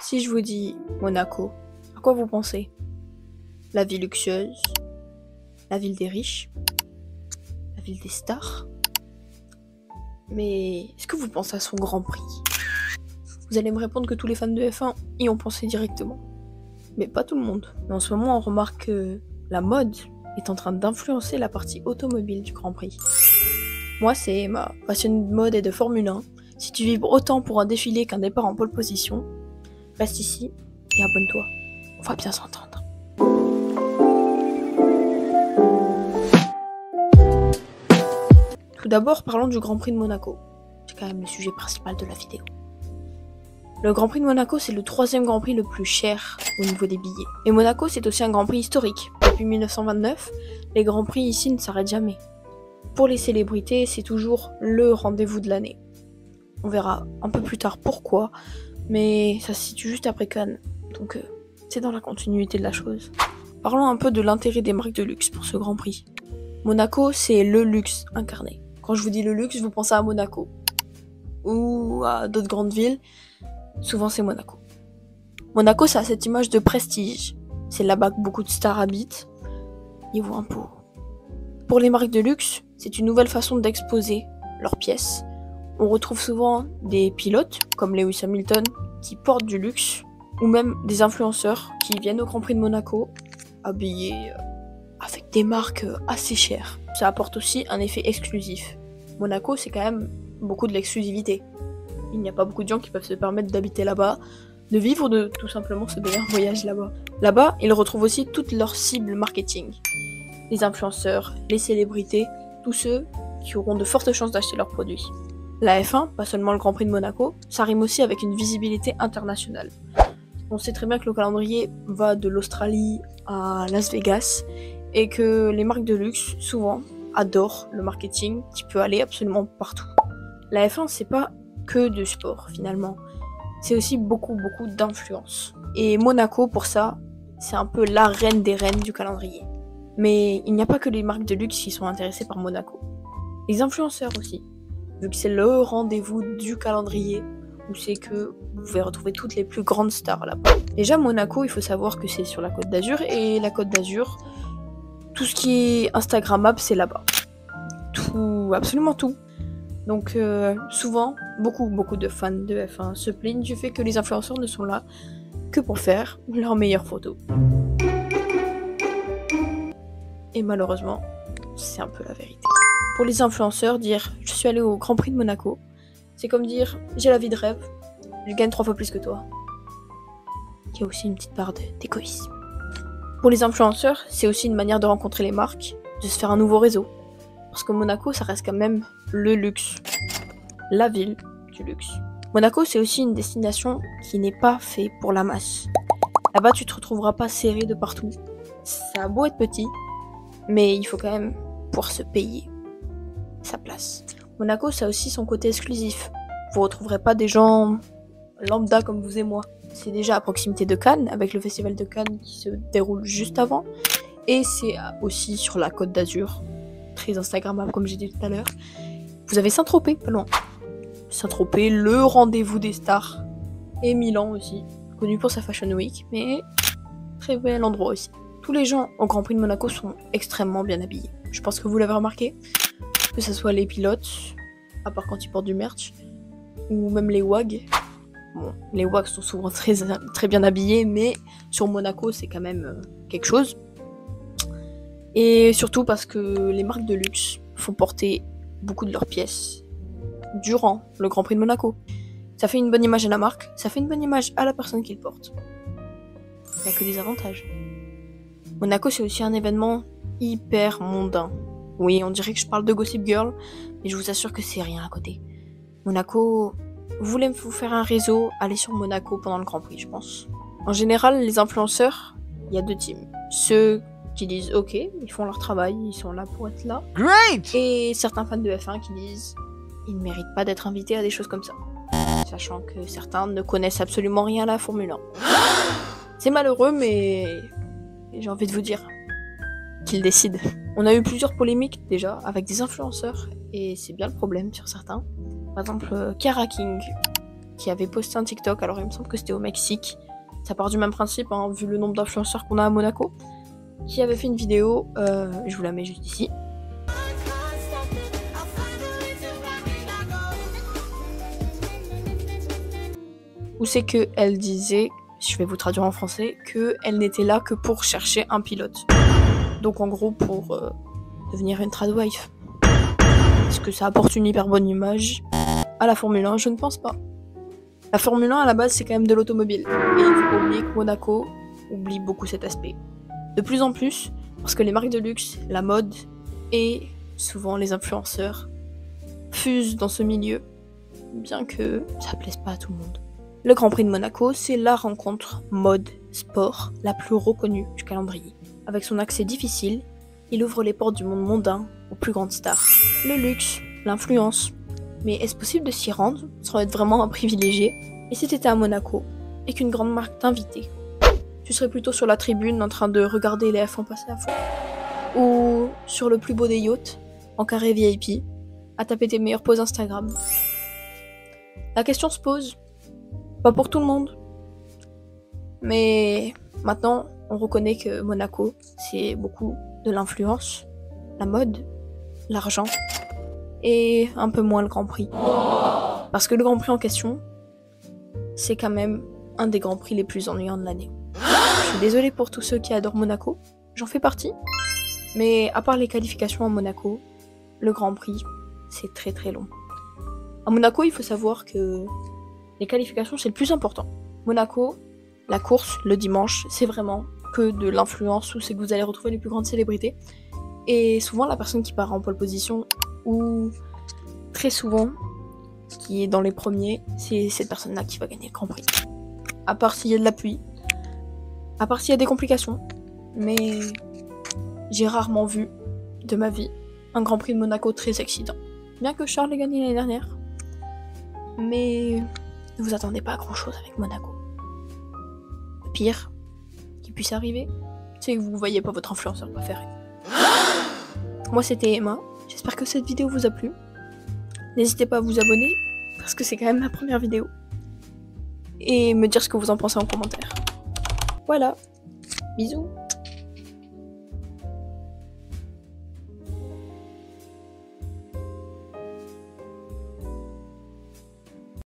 Si je vous dis Monaco, à quoi vous pensez? La ville luxueuse? La ville des riches? La ville des stars? Mais est-ce que vous pensez à son Grand Prix? Vous allez me répondre que tous les fans de F1 y ont pensé directement. Mais pas tout le monde. Mais en ce moment, on remarque que la mode est en train d'influencer la partie automobile du Grand Prix. Moi, c'est ma passion de mode et de Formule 1. Si tu vibres autant pour un défilé qu'un départ en pole position, reste ici et abonne-toi. On va bien s'entendre. Tout d'abord, parlons du Grand Prix de Monaco. C'est quand même le sujet principal de la vidéo. Le Grand Prix de Monaco, c'est le 3e Grand Prix le plus cher au niveau des billets. Et Monaco, c'est aussi un Grand Prix historique. Depuis 1929, les Grands Prix ici ne s'arrêtent jamais. Pour les célébrités, c'est toujours le rendez-vous de l'année. On verra un peu plus tard pourquoi, mais ça se situe juste après Cannes, donc c'est dans la continuité de la chose. Parlons un peu de l'intérêt des marques de luxe pour ce Grand Prix. Monaco, c'est le luxe incarné. Quand je vous dis le luxe, vous pensez à Monaco. Ou à d'autres grandes villes, souvent c'est Monaco. Monaco, ça a cette image de prestige. C'est là-bas que beaucoup de stars habitent. Niveau impôts. Pour les marques de luxe, c'est une nouvelle façon d'exposer leurs pièces. On retrouve souvent des pilotes, comme Lewis Hamilton, qui portent du luxe, ou même des influenceurs qui viennent au Grand Prix de Monaco, habillés avec des marques assez chères. Ça apporte aussi un effet exclusif. Monaco, c'est quand même beaucoup de l'exclusivité. Il n'y a pas beaucoup de gens qui peuvent se permettre d'habiter là-bas, de vivre ou de tout simplement se payer un voyage là-bas. Là-bas, ils retrouvent aussi toutes leurs cibles marketing. Les influenceurs, les célébrités, tous ceux qui auront de fortes chances d'acheter leurs produits. La F1, pas seulement le Grand Prix de Monaco, ça rime aussi avec une visibilité internationale. On sait très bien que le calendrier va de l'Australie à Las Vegas et que les marques de luxe, souvent, adorent le marketing qui peut aller absolument partout. La F1, c'est pas que de sport finalement, c'est aussi beaucoup d'influence. Et Monaco, pour ça, c'est un peu la reine des reines du calendrier. Mais il n'y a pas que les marques de luxe qui sont intéressées par Monaco. Les influenceurs aussi. Vu que c'est le rendez-vous du calendrier, où c'est que vous pouvez retrouver toutes les plus grandes stars là-bas. Déjà, Monaco, il faut savoir que c'est sur la Côte d'Azur, et la Côte d'Azur, tout ce qui est Instagrammable, c'est là-bas. Tout, absolument tout. Donc souvent, beaucoup de fans de F1 se plaignent du fait que les influenceurs ne sont là que pour faire leurs meilleures photos. Et malheureusement, c'est un peu la vérité. Pour les influenceurs, dire « je suis allé au Grand Prix de Monaco », c'est comme dire « j'ai la vie de rêve, je gagne 3 fois plus que toi ». Il y a aussi une petite part d'égoïsme. Pour les influenceurs, c'est aussi une manière de rencontrer les marques, de se faire un nouveau réseau. Parce que Monaco, ça reste quand même le luxe. La ville du luxe. Monaco, c'est aussi une destination qui n'est pas faite pour la masse. Là-bas, tu te retrouveras pas serré de partout. Ça a beau être petit, mais il faut quand même pouvoir se payer sa place. Monaco, ça a aussi son côté exclusif. Vous retrouverez pas des gens lambda comme vous et moi. C'est déjà à proximité de Cannes, avec le festival de Cannes qui se déroule juste avant. Et c'est aussi sur la Côte d'Azur, très instagrammable comme j'ai dit tout à l'heure. Vous avez Saint-Tropez, pas loin. Saint-Tropez, le rendez-vous des stars. Et Milan aussi, connu pour sa Fashion Week, mais très bel endroit aussi. Tous les gens au Grand Prix de Monaco sont extrêmement bien habillés. Je pense que vous l'avez remarqué. Que ce soit les pilotes, à part quand ils portent du merch, ou même les WAG. Bon, les WAG sont souvent très bien habillés, mais sur Monaco, c'est quand même quelque chose. Et surtout parce que les marques de luxe font porter beaucoup de leurs pièces durant le Grand Prix de Monaco. Ça fait une bonne image à la marque, ça fait une bonne image à la personne qui le porte. Il n'y a que des avantages. Monaco, c'est aussi un événement hyper mondain. Oui, on dirait que je parle de Gossip Girl, mais je vous assure que c'est rien à côté. Monaco, vous voulez vous faire un réseau, allez sur Monaco pendant le Grand Prix, je pense. En général, les influenceurs, il y a 2 teams. Ceux qui disent ok, ils font leur travail, ils sont là pour être là. Great! Et certains fans de F1 qui disent ils ne méritent pas d'être invités à des choses comme ça. Sachant que certains ne connaissent absolument rien à la Formule 1. C'est malheureux, mais j'ai envie de vous dire qu'ils décident. On a eu plusieurs polémiques déjà avec des influenceurs, et c'est bien le problème sur certains. Par exemple, Cara King. qui avait posté un TikTok, alors il me semble que c'était au Mexique, ça part du même principe, hein, vu le nombre d'influenceurs qu'on a à Monaco, qui avait fait une vidéo, je vous la mets juste ici. Où c'est qu'elle disait, je vais vous traduire en français, qu'elle n'était là que pour chercher un pilote. Donc en gros pour devenir une tradwife. Est-ce que ça apporte une hyper bonne image à la Formule 1? Je ne pense pas. La Formule 1 à la base c'est quand même de l'automobile. Et il faut pas oublier que Monaco oublie beaucoup cet aspect. De plus en plus, parce que les marques de luxe, la mode et souvent les influenceurs fusent dans ce milieu, bien que ça plaise pas à tout le monde. Le Grand Prix de Monaco, c'est la rencontre mode-sport la plus reconnue du calendrier. Avec son accès difficile, il ouvre les portes du monde mondain aux plus grandes stars. Le luxe, l'influence. Mais est-ce possible de s'y rendre sans être vraiment un privilégié? Et si t'étais à Monaco et qu'une grande marque t'invitait, tu serais plutôt sur la tribune en train de regarder les F1 passer à fond? Ou sur le plus beau des yachts, en carré VIP, à taper tes meilleures poses Instagram? La question se pose. Pas pour tout le monde. Mais maintenant, on reconnaît que Monaco, c'est beaucoup de l'influence, la mode, l'argent, et un peu moins le Grand Prix. Parce que le Grand Prix en question, c'est quand même un des Grands Prix les plus ennuyants de l'année. Je suis désolée pour tous ceux qui adorent Monaco, j'en fais partie. Mais à part les qualifications à Monaco, le Grand Prix, c'est très très long. À Monaco, il faut savoir que les qualifications, c'est le plus important. Monaco, la course, le dimanche, c'est vraiment que de l'influence, où c'est que vous allez retrouver les plus grandes célébrités. Et souvent, la personne qui part en pole position, ou très souvent, qui est dans les premiers, c'est cette personne-là qui va gagner le Grand Prix. À part s'il y a de la pluie, à part s'il y a des complications. Mais j'ai rarement vu, de ma vie, un Grand Prix de Monaco très excitant. Bien que Charles ait gagné l'année dernière. Mais ne vous attendez pas à grand chose avec Monaco. Le pire qui puisse arriver, c'est que vous voyez pas votre influenceur préféré. Moi c'était Emma, j'espère que cette vidéo vous a plu. N'hésitez pas à vous abonner, parce que c'est quand même ma première vidéo. Et me dire ce que vous en pensez en commentaire. Voilà, bisous.